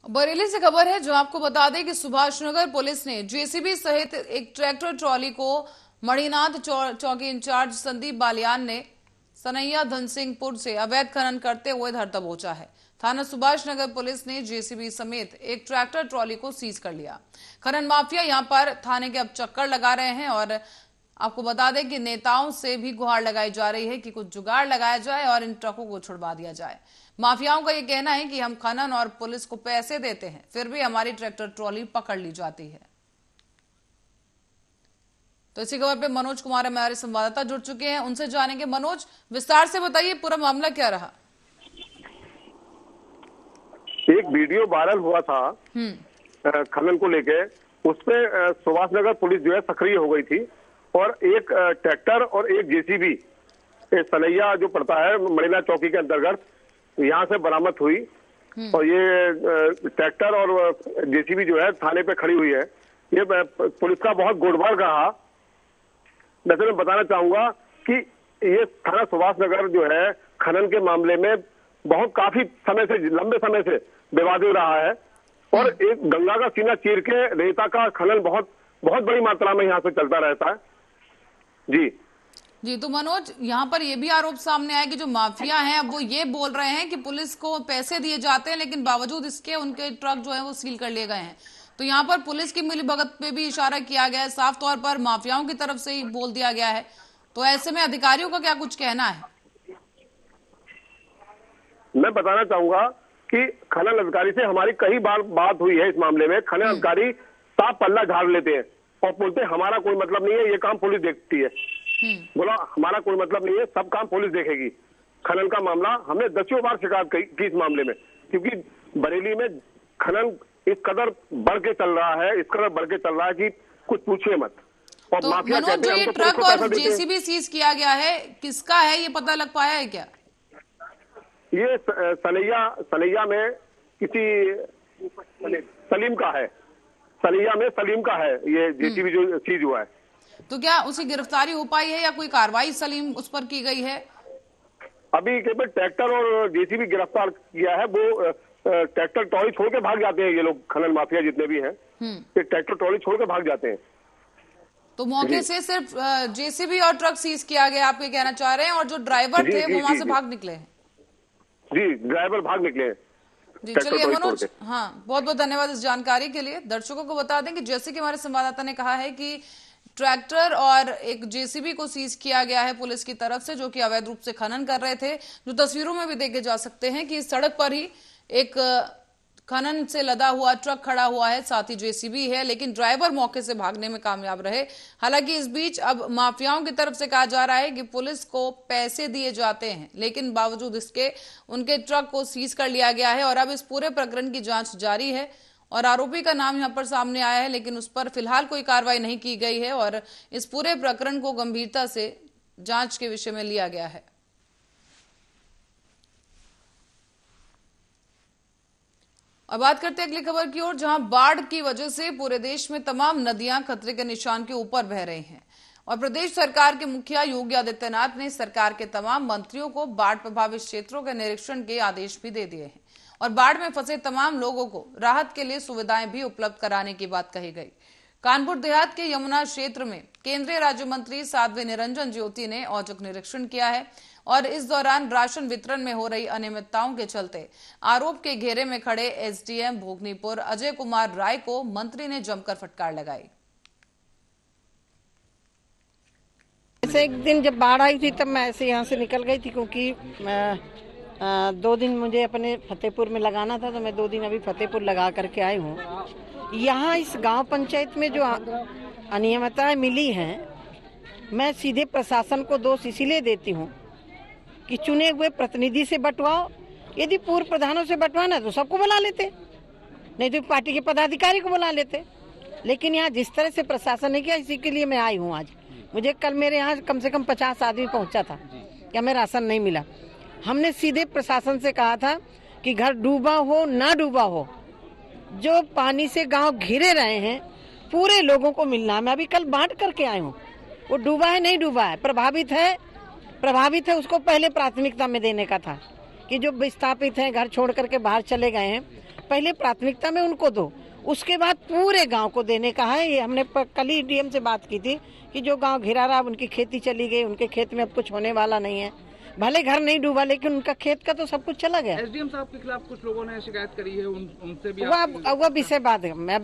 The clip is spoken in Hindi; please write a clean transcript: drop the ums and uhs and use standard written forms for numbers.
बरेली से खबर है जो आपको बता दें कि सुभाषनगर पुलिस ने जेसीबी सहित एक ट्रैक्टर ट्रॉली को मणिनाथ चौकी इंचार्ज संदीप बालियान ने सनैया धनसिंहपुर से अवैध खनन करते हुए धर दबोचा है। थाना सुभाषनगर पुलिस ने जेसीबी समेत एक ट्रैक्टर ट्रॉली को सीज कर लिया। खनन माफिया यहां पर थाने के अब चक्कर लगा रहे हैं और आपको बता दें कि नेताओं से भी गुहार लगाई जा रही है कि कुछ जुगाड़ लगाया जाए और इन ट्रकों को छुड़वा दिया जाए। माफियाओं का ये कहना है कि हम खनन और पुलिस को पैसे देते हैं, फिर भी हमारी ट्रैक्टर ट्रॉली पकड़ ली जाती है। तो इसी खबर पे मनोज कुमार हमारे संवाददाता जुड़ चुके हैं, उनसे जानेंगे। मनोज, विस्तार से बताइए पूरा मामला क्या रहा। एक वीडियो वायरल हुआ था खनन को लेके, उसपे सुभाषनगर पुलिस जो है सक्रिय हो गई थी और एक ट्रैक्टर और एक जेसीबी सनैया जो पड़ता है मणिनाथ चौकी के अंतर्गत यहाँ से बरामद हुई। और ये ट्रैक्टर और जेसीबी जो है थाने पे खड़ी हुई है। ये पुलिस का बहुत गोडबार रहा। वैसे मैं बताना चाहूंगा कि ये थाना सुभाषनगर जो है खनन के मामले में बहुत काफी समय से, लंबे समय से विवादित रहा है और एक गंगा का सीना चीर के रेता का खनन बहुत बड़ी मात्रा में यहाँ से चलता रहता है। जी, तो मनोज, यहाँ पर यह भी आरोप सामने आया कि जो माफिया हैं अब वो ये बोल रहे हैं कि पुलिस को पैसे दिए जाते हैं, लेकिन बावजूद इसके उनके ट्रक जो है वो सील कर लिए गए हैं। तो यहाँ पर पुलिस की मिलीभगत पे भी इशारा किया गया है, साफ तौर पर माफियाओं की तरफ से ही बोल दिया गया है। तो ऐसे में अधिकारियों का क्या कुछ कहना है? मैं बताना चाहूंगा कि खनन अधिकारी से हमारी कई बार बात हुई है इस मामले में। खनन अधिकारी साफ पल्ला झाड़ लेते हैं और बोलते हैं हमारा कोई मतलब नहीं है, ये काम पुलिस देखती है। बोला हमारा कोई मतलब नहीं है, सब काम पुलिस देखेगी। खनन का मामला हमने दसियों बार शिकायत की इस मामले में, क्योंकि बरेली में खनन इस कदर बढ़ के चल रहा है, कि कुछ पूछिए मत। और तो माफिया मनोज, जो ये ट्रक और जेसीबी सीज किया गया है, किसका है ये पता लग पाया है क्या? ये सनैया में किसी सलीम का है। सनैया में सलीम का है ये जेसीबी जो सीज हुआ है। तो क्या उसी गिरफ्तारी हो पाई है या कोई कार्रवाई सलीम उस पर की गई है? अभी केवल ट्रैक्टर और जेसीबी गिरफ्तार किया है। वो ट्रैक्टर ट्रॉली छोड़ के भाग जाते हैं ये लोग, खनन माफिया जितने भी हैं, ये ट्रैक्टर ट्रॉली छोड़ के भाग जाते हैं। तो मौके से सिर्फ जेसीबी और ट्रक सीज किया गया, आप ये कहना चाह रहे हैं, और जो ड्राइवर थे वो वहां से भाग निकले हैं? जी, ड्राइवर भाग निकले हैं। जी, चलिए मनोज, हाँ, बहुत बहुत धन्यवाद इस जानकारी के लिए। दर्शकों को बता दें कि जैसे कि हमारे संवाददाता ने कहा है कि ट्रैक्टर और एक जेसीबी को सीज किया गया है पुलिस की तरफ से, जो कि अवैध रूप से खनन कर रहे थे। जो तस्वीरों में भी देखे जा सकते हैं कि इस सड़क पर ही एक खनन से लदा हुआ ट्रक खड़ा हुआ है, साथ ही जेसीबी है, लेकिन ड्राइवर मौके से भागने में कामयाब रहे। हालांकि इस बीच अब माफियाओं की तरफ से कहा जा रहा है कि पुलिस को पैसे दिए जाते हैं, लेकिन बावजूद इसके उनके ट्रक को सीज कर लिया गया है। और अब इस पूरे प्रकरण की जांच जारी है और आरोपी का नाम यहां पर सामने आया है, लेकिन उस पर फिलहाल कोई कार्रवाई नहीं की गई है और इस पूरे प्रकरण को गंभीरता से जांच के विषय में लिया गया है। और बात करते हैं अगली खबर की ओर, जहां बाढ़ की वजह से पूरे देश में तमाम नदियां खतरे के निशान के ऊपर बह रही हैं और प्रदेश सरकार के मुखिया योगी आदित्यनाथ ने सरकार के तमाम मंत्रियों को बाढ़ प्रभावित क्षेत्रों के निरीक्षण के आदेश भी दे दिए हैं और बाढ़ में फंसे तमाम लोगों को राहत के लिए सुविधाएं भी उपलब्ध कराने की बात कही गई। कानपुर देहात के यमुना क्षेत्र में केंद्रीय राज्य मंत्री साध्वी निरंजन ज्योति ने औचक निरीक्षण किया है और इस दौरान राशन वितरण में हो रही अनियमितताओं के चलते आरोप के घेरे में खड़े एसडीएम भोगनीपुर अजय कुमार राय को मंत्री ने जमकर फटकार लगाई। ऐसे एक दिन जब बाढ़ आई थी तब मैं ऐसे यहाँ से निकल गई थी, क्योंकि 2 दिन मुझे अपने फतेहपुर में लगाना था, तो मैं 2 दिन अभी फतेहपुर लगा करके आई हूँ। यहाँ इस गांव पंचायत में जो अनियमितताएं मिली हैं, मैं सीधे प्रशासन को दोष इसीलिए देती हूँ कि चुने हुए प्रतिनिधि से बंटवाओ। यदि पूर्व प्रधानों से बंटवाना तो सबको बुला लेते, नहीं तो पार्टी के पदाधिकारी को बुला लेते। लेकिन यहाँ जिस तरह से प्रशासन ने किया, इसी के लिए मैं आई हूँ आज। मुझे कल मेरे यहाँ कम से कम 50 आदमी पहुँचा था कि हमें राशन नहीं मिला। हमने सीधे प्रशासन से कहा था कि घर डूबा हो ना डूबा हो, जो पानी से गांव घिरे रहे हैं पूरे लोगों को मिलना है। मैं अभी कल बांट करके आई हूँ, वो डूबा है नहीं डूबा है, प्रभावित है उसको पहले प्राथमिकता में देने का था कि जो विस्थापित हैं, घर छोड़ करके बाहर चले गए हैं, पहले प्राथमिकता में उनको दो, उसके बाद पूरे गांव को देने का है। ये हमने कल ही डीएम से बात की थी कि जो गांव घिरा रहा, उनकी खेती चली गई, उनके खेत में अब कुछ होने वाला नहीं है। भले घर नहीं डूबा लेकिन उनका खेत का तो सब कुछ चला गया। एसडीएम साहब के खिलाफ कुछ लोगों ने शिकायत करी है, उनसे भी वह विषय बात है। मैं